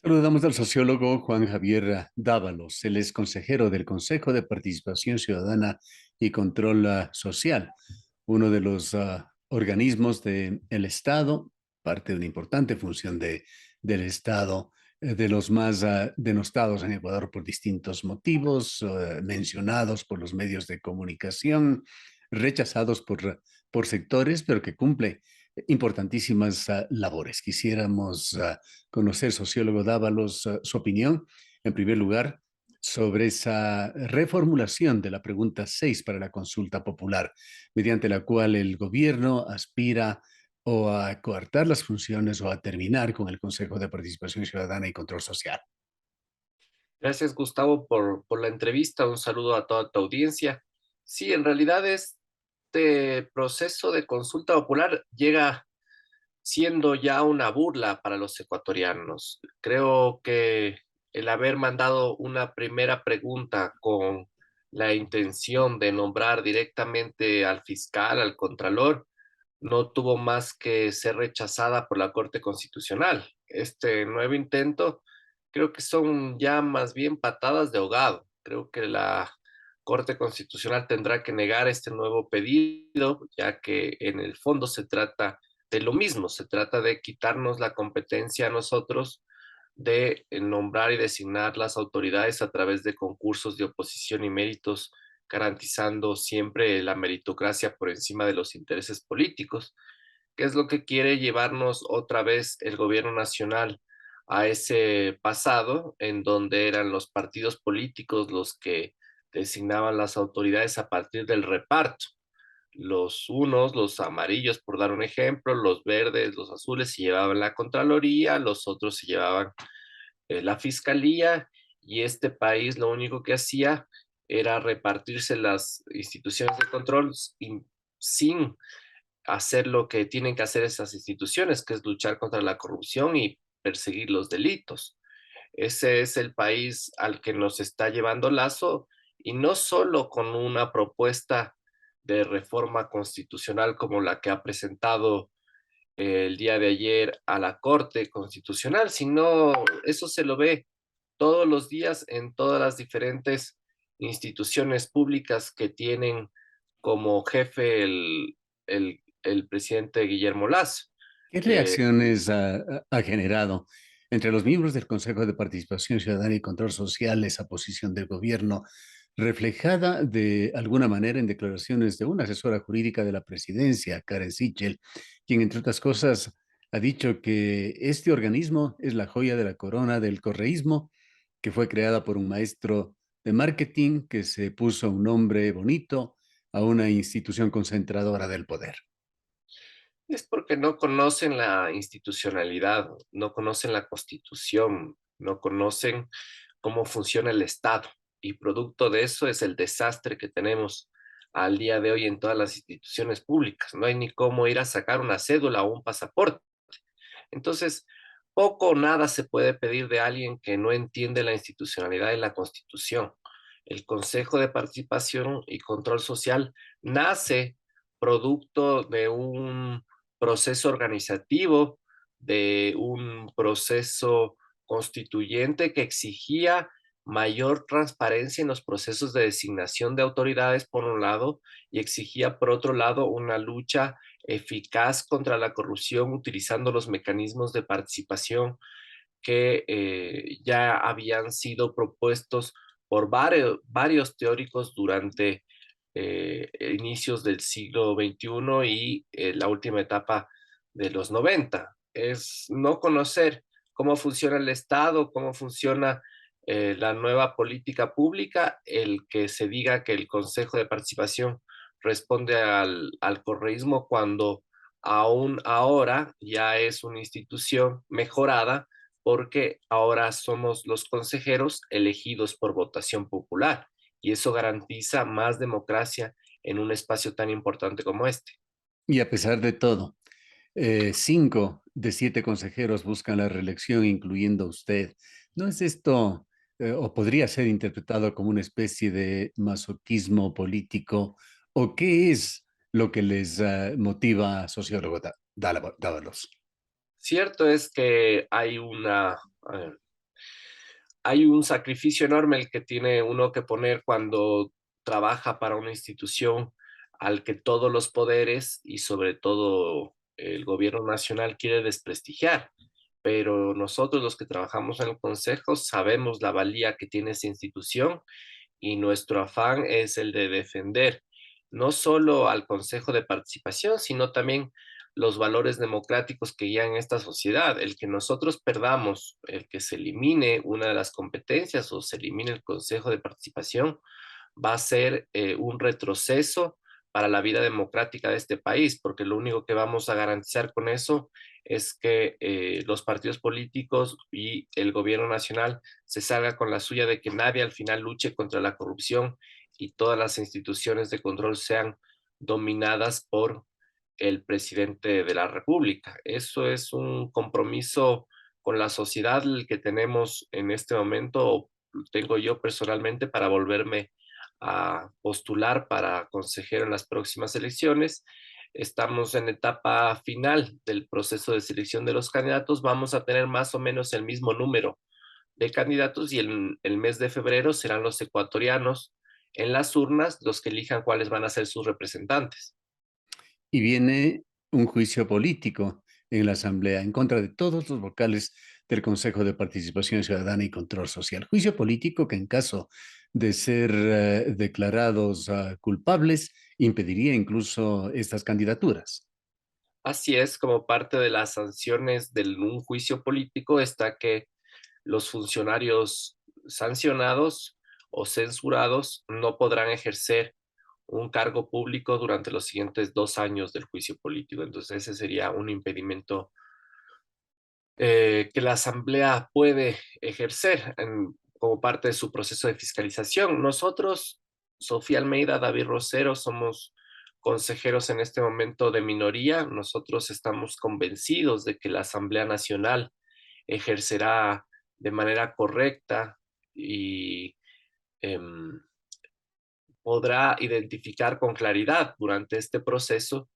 Saludamos al sociólogo Juan Javier Dávalos. Él es consejero del Consejo de Participación Ciudadana y Control Social, uno de los organismos del Estado, parte de una importante función del Estado, de los más denostados en Ecuador por distintos motivos, mencionados por los medios de comunicación, rechazados por sectores, pero que cumple importantísimas labores. Quisiéramos conocer, sociólogo Dávalos, su opinión, en primer lugar, sobre esa reformulación de la pregunta 6 para la consulta popular, mediante la cual el gobierno aspira o a coartar las funciones o a terminar con el Consejo de Participación Ciudadana y Control Social. Gracias, Gustavo, por la entrevista. Un saludo a toda tu audiencia. Sí, en realidad este proceso de consulta popular llega siendo ya una burla para los ecuatorianos. Creo que el haber mandado una primera pregunta con la intención de nombrar directamente al fiscal, al contralor, no tuvo más que ser rechazada por la Corte Constitucional. Este nuevo intento creo que son ya más bien patadas de ahogado. Creo que la Corte Constitucional tendrá que negar este nuevo pedido, ya que en el fondo se trata de lo mismo, se trata de quitarnos la competencia a nosotros de nombrar y designar las autoridades a través de concursos de oposición y méritos, garantizando siempre la meritocracia por encima de los intereses políticos, que es lo que quiere llevarnos otra vez el gobierno nacional a ese pasado en donde eran los partidos políticos los que designaban las autoridades a partir del reparto. Los unos, los amarillos, por dar un ejemplo, los verdes, los azules se llevaban la Contraloría, los otros se llevaban la Fiscalía, y este país lo único que hacía era repartirse las instituciones de control sin hacer lo que tienen que hacer esas instituciones, que es luchar contra la corrupción y perseguir los delitos. Ese es el país al que nos está llevando Lazo, y no solo con una propuesta de reforma constitucional como la que ha presentado el día de ayer a la Corte Constitucional, sino eso se lo ve todos los días en todas las diferentes instituciones públicas que tienen como jefe el presidente Guillermo Lazo. ¿Qué Eh, reacciones ha generado entre los miembros del Consejo de Participación Ciudadana y Control Social esa posición del gobierno, reflejada de alguna manera en declaraciones de una asesora jurídica de la presidencia, Karen Sichel, quien, entre otras cosas, ha dicho que este organismo es la joya de la corona del correísmo, que fue creada por un maestro de marketing que se puso un nombre bonito a una institución concentradora del poder? es porque no conocen la institucionalidad, no conocen la Constitución, no conocen cómo funciona el Estado, y producto de eso es el desastre que tenemos al día de hoy en todas las instituciones públicas. No hay ni cómo ir a sacar una cédula o un pasaporte. Entonces, poco o nada se puede pedir de alguien que no entiende la institucionalidad de la Constitución. El Consejo de Participación y Control Social nace producto de un proceso organizativo, de un proceso constituyente que exigía mayor transparencia en los procesos de designación de autoridades, por un lado, y exigía, por otro lado, una lucha eficaz contra la corrupción utilizando los mecanismos de participación que ya habían sido propuestos por varios teóricos durante inicios del siglo XXI y la última etapa de los 90. Es no conocer cómo funciona el Estado, cómo funciona la nueva política pública, el que se diga que el Consejo de Participación responde al correísmo cuando aún ahora ya es una institución mejorada, porque ahora somos los consejeros elegidos por votación popular, y eso garantiza más democracia en un espacio tan importante como este. Y a pesar de todo, 5 de 7 consejeros buscan la reelección, incluyendo usted. ¿No es esto, o podría ser interpretado como una especie de masoquismo político? ¿O qué es lo que les motiva, sociólogo Dávalos? Cierto es que hay hay un sacrificio enorme el que tiene uno que poner cuando trabaja para una institución al que todos los poderes y sobre todo el gobierno nacional quiere desprestigiar. Pero nosotros los que trabajamos en el consejo sabemos la valía que tiene esa institución y nuestro afán es el de defender no solo al Consejo de Participación, sino también los valores democráticos que guían esta sociedad. El que nosotros perdamos, el que se elimine una de las competencias o se elimine el Consejo de Participación, va a ser un retroceso para la vida democrática de este país, porque lo único que vamos a garantizar con eso es que los partidos políticos y el gobierno nacional se salga con la suya de que nadie al final luche contra la corrupción y todas las instituciones de control sean dominadas por el presidente de la República. Eso es un compromiso con la sociedad el que tenemos en este momento, o tengo yo personalmente, para volverme a postular para consejero en las próximas elecciones. Estamos en etapa final del proceso de selección de los candidatos. Vamos a tener más o menos el mismo número de candidatos y el mes de febrero serán los ecuatorianos en las urnas los que elijan cuáles van a ser sus representantes. Y viene un juicio político en la Asamblea en contra de todos los vocales del Consejo de Participación Ciudadana y Control Social. Juicio político que en caso de ser declarados culpables impediría incluso estas candidaturas. Así es, como parte de las sanciones de un juicio político está que los funcionarios sancionados o censurados no podrán ejercer un cargo público durante los siguientes 2 años del juicio político. Entonces, ese sería un impedimento que la Asamblea puede ejercer como parte de su proceso de fiscalización. Nosotros, Sofía Almeida, David Rosero, somos consejeros en este momento de minoría. Nosotros estamos convencidos de que la Asamblea Nacional ejercerá de manera correcta y em, podrá identificar con claridad durante este proceso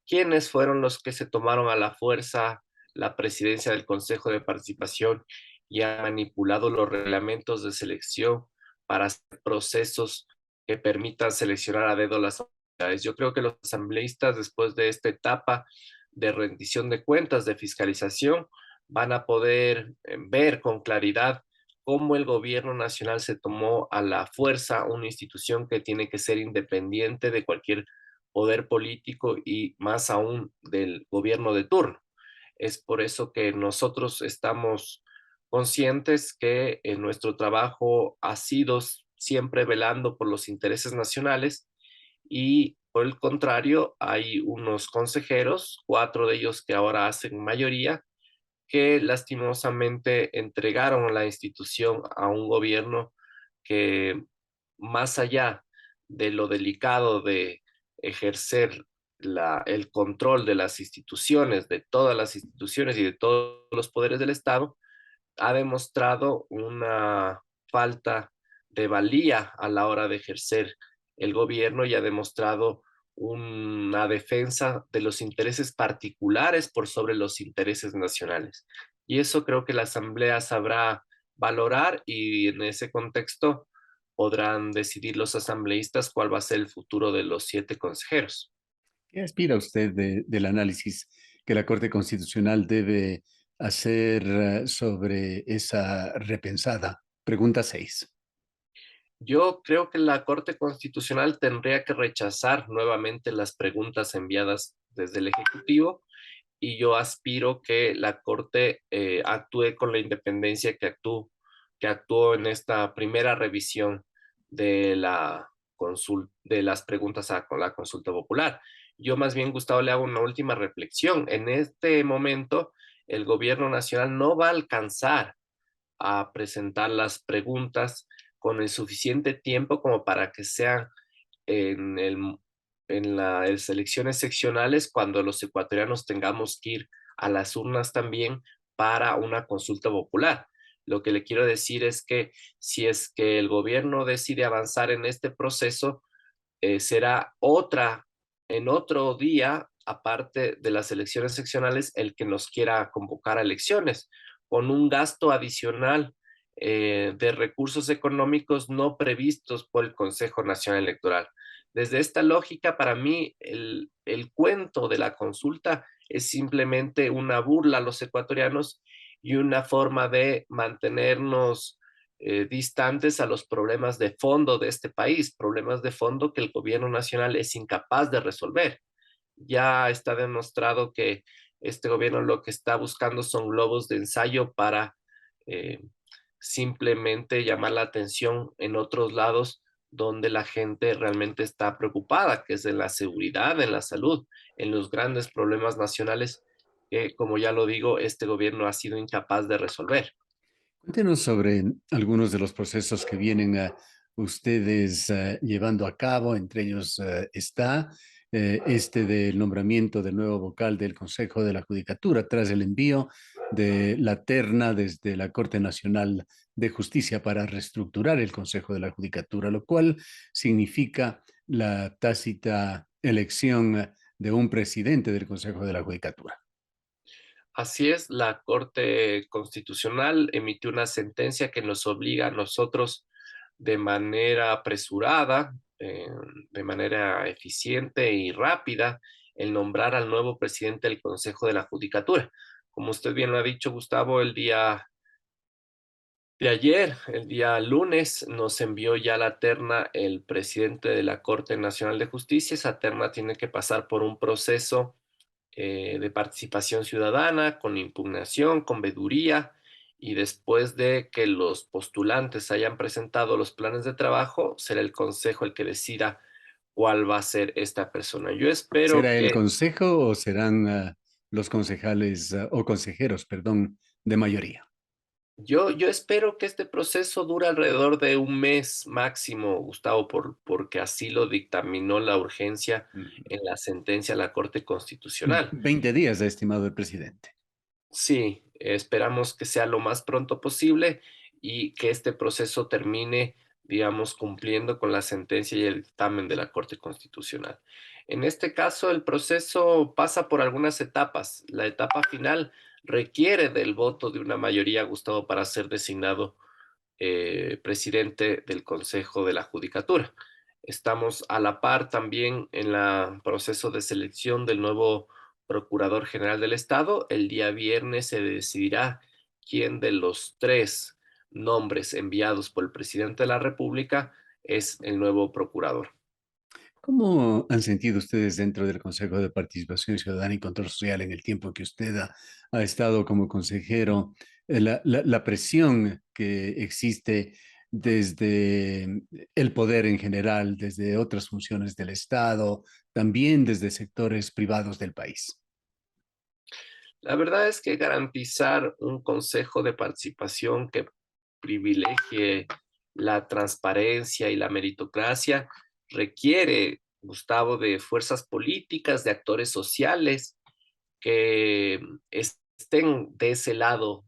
quiénes fueron los que se tomaron a la fuerza la presidencia del Consejo de Participación y han manipulado los reglamentos de selección para hacer procesos que permitan seleccionar a dedo las autoridades. Yo creo que los asambleístas, después de esta etapa de rendición de cuentas, de fiscalización, van a poder ver con claridad cómo el gobierno nacional se tomó a la fuerza una institución que tiene que ser independiente de cualquier poder político y más aún del gobierno de turno. Es por eso que nosotros estamos conscientes que nuestro trabajo ha sido siempre velando por los intereses nacionales y por el contrario, hay unos consejeros, 4 de ellos que ahora hacen mayoría, que lastimosamente entregaron la institución a un gobierno que, más allá de lo delicado de ejercer el control de las instituciones, de todas las instituciones y de todos los poderes del Estado, ha demostrado una falta de valía a la hora de ejercer el gobierno y ha demostrado una defensa de los intereses particulares por sobre los intereses nacionales. Y eso creo que la Asamblea sabrá valorar y en ese contexto podrán decidir los asambleístas cuál va a ser el futuro de los 7 consejeros. ¿Qué aspira usted del análisis que la Corte Constitucional debe hacer sobre esa repensada? Pregunta 6. Yo creo que la Corte Constitucional tendría que rechazar nuevamente las preguntas enviadas desde el Ejecutivo y yo aspiro que la Corte actúe con la independencia que actuó en esta primera revisión de de las preguntas con la consulta popular. Yo más bien, Gustavo, le hago una última reflexión. En este momento, el gobierno nacional no va a alcanzar a presentar las preguntas con el suficiente tiempo como para que sean en, en las elecciones seccionales cuando los ecuatorianos tengamos que ir a las urnas también para una consulta popular. Lo que le quiero decir es que si es que el gobierno decide avanzar en este proceso, será en otro día, aparte de las elecciones seccionales, el que nos quiera convocar a elecciones, con un gasto adicional de recursos económicos no previstos por el Consejo Nacional Electoral. Desde esta lógica, para mí, el cuento de la consulta es simplemente una burla a los ecuatorianos y una forma de mantenernos distantes a los problemas de fondo de este país, problemas de fondo que el gobierno nacional es incapaz de resolver. Ya está demostrado que este gobierno lo que está buscando son globos de ensayo para eh, simplemente llamar la atención en otros lados donde la gente realmente está preocupada, que es en la seguridad, en la salud, en los grandes problemas nacionales que, como ya lo digo, este gobierno ha sido incapaz de resolver. Cuéntenos sobre algunos de los procesos que vienen ustedes llevando a cabo. Entre ellos está este del nombramiento del nuevo vocal del Consejo de la Judicatura tras el envío de la terna desde la Corte Nacional de Justicia para reestructurar el Consejo de la Judicatura, lo cual significa la tácita elección de un presidente del Consejo de la Judicatura. Así es, la Corte Constitucional emitió una sentencia que nos obliga a nosotros de manera apresurada, de manera eficiente y rápida, el nombrar al nuevo presidente del Consejo de la Judicatura. Como usted bien lo ha dicho, Gustavo, el día de ayer, el día lunes, nos envió ya la terna el presidente de la Corte Nacional de Justicia. Esa terna tiene que pasar por un proceso de participación ciudadana, con impugnación, con veeduría, y después de que los postulantes hayan presentado los planes de trabajo, será el consejo el que decida cuál va a ser esta persona. Yo espero ¿Será el que, consejo o serán los concejales o consejeros, perdón, de mayoría? yo espero que este proceso dure alrededor de un mes máximo, Gustavo, porque así lo dictaminó la urgencia Ujú. en la sentencia de la Corte Constitucional. 20 días, ha estimado el presidente. Sí, esperamos que sea lo más pronto posible y que este proceso termine, digamos, cumpliendo con la sentencia y el dictamen de la Corte Constitucional. En este caso, el proceso pasa por algunas etapas. La etapa final requiere del voto de una mayoría, Gustavo, para ser designado presidente del Consejo de la Judicatura. Estamos a la par también en el proceso de selección del nuevo Procurador General del Estado. El día viernes se decidirá quién de los tres nombres enviados por el presidente de la República es el nuevo procurador. ¿Cómo han sentido ustedes dentro del Consejo de Participación Ciudadana y Control Social en el tiempo que usted ha estado como consejero, la presión que existe desde el poder en general, desde otras funciones del Estado, también desde sectores privados del país? La verdad es que garantizar un consejo de participación que privilegie la transparencia y la meritocracia requiere, Gustavo, de fuerzas políticas, de actores sociales que estén de ese lado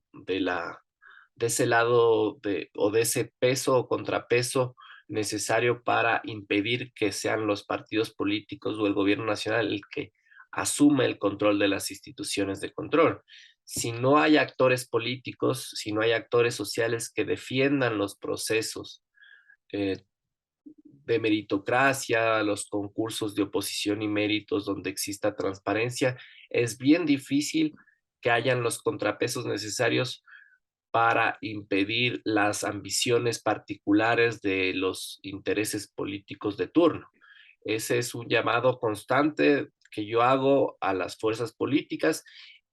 o de ese peso o contrapeso necesario para impedir que sean los partidos políticos o el gobierno nacional el que asume el control de las instituciones de control. Si no hay actores políticos, si no hay actores sociales que defiendan los procesos eh, de meritocracia, los concursos de oposición y méritos donde exista transparencia, es bien difícil que hayan los contrapesos necesarios para impedir las ambiciones particulares de los intereses políticos de turno. Ese es un llamado constante que yo hago a las fuerzas políticas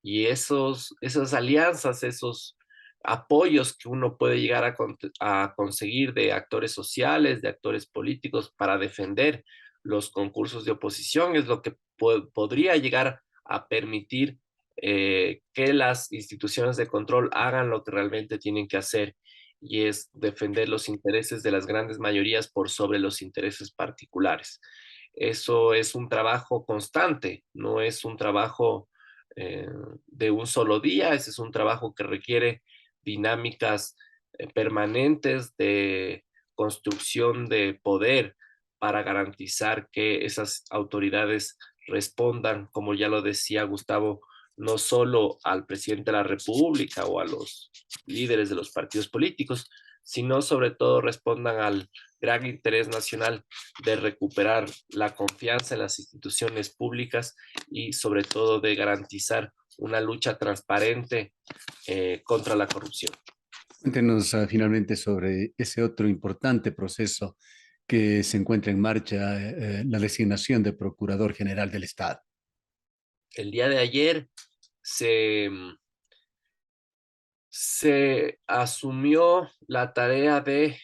y esas alianzas, esos apoyos que uno puede llegar a conseguir de actores sociales, de actores políticos para defender los concursos de oposición es lo que podría llegar a permitir que las instituciones de control hagan lo que realmente tienen que hacer y es defender los intereses de las grandes mayorías por sobre los intereses particulares. Eso es un trabajo constante, no es un trabajo eh, de un solo día, ese es un trabajo que requiere dinámicas permanentes de construcción de poder para garantizar que esas autoridades respondan, como ya lo decía Gustavo, no solo al presidente de la República o a los líderes de los partidos políticos, sino sobre todo respondan al gran interés nacional de recuperar la confianza en las instituciones públicas y sobre todo de garantizar una lucha transparente contra la corrupción. Cuéntenos finalmente sobre ese otro importante proceso que se encuentra en marcha, la designación de Procurador General del Estado. El día de ayer se, se asumió la tarea de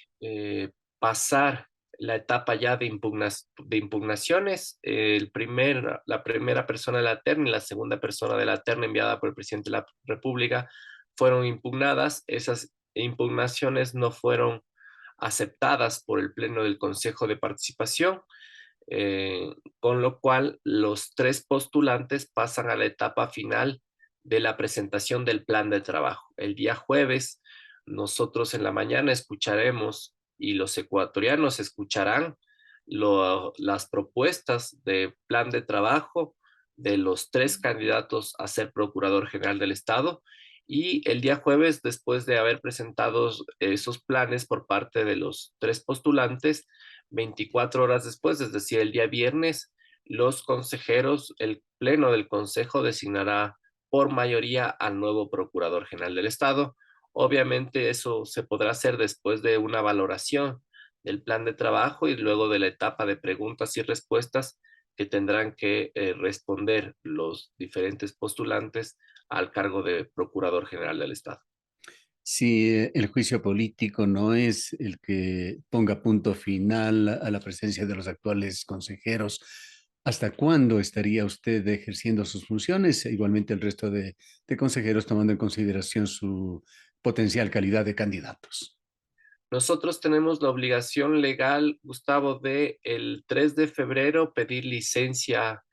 pasar la etapa ya de impugnaciones. La primera persona de la terna y la segunda persona de la terna enviada por el presidente de la República fueron impugnadas. Esas impugnaciones no fueron aceptadas por el Pleno del Consejo de Participación, con lo cual los tres postulantes pasan a la etapa final de la presentación del plan de trabajo. El día jueves, nosotros en la mañana escucharemos y los ecuatorianos escucharán las propuestas de plan de trabajo de los tres candidatos a ser Procurador General del Estado. Y el día jueves, después de haber presentado esos planes por parte de los tres postulantes, 24 horas después, es decir, el día viernes, los consejeros, el pleno del consejo designará por mayoría al nuevo Procurador General del Estado. Obviamente eso se podrá hacer después de una valoración del plan de trabajo y luego de la etapa de preguntas y respuestas que tendrán que responder los diferentes postulantes al cargo de Procurador General del Estado. Si el juicio político no es el que ponga punto final a la presencia de los actuales consejeros, ¿hasta cuándo estaría usted ejerciendo sus funciones? E igualmente el resto de consejeros, tomando en consideración su potencial calidad de candidatos. Nosotros tenemos la obligación legal, Gustavo, de el 3 de febrero pedir licencia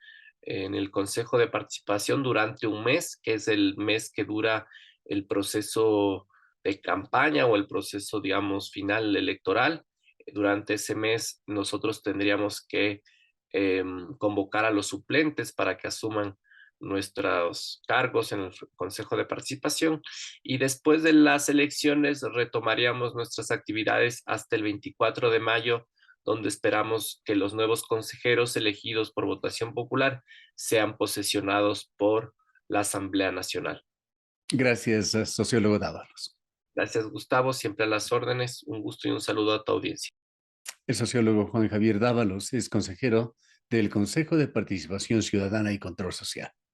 en el Consejo de Participación durante un mes, que es el mes que dura el proceso de campaña o el proceso, digamos, final electoral. Durante ese mes nosotros tendríamos que convocar a los suplentes para que asuman nuestros cargos en el Consejo de Participación y después de las elecciones retomaríamos nuestras actividades hasta el 24 de mayo, donde esperamos que los nuevos consejeros elegidos por votación popular sean posesionados por la Asamblea Nacional. Gracias, sociólogo Dávalos. Gracias, Gustavo, siempre a las órdenes. Un gusto y un saludo a tu audiencia. El sociólogo Juan Javier Dávalos es consejero del Consejo de Participación Ciudadana y Control Social.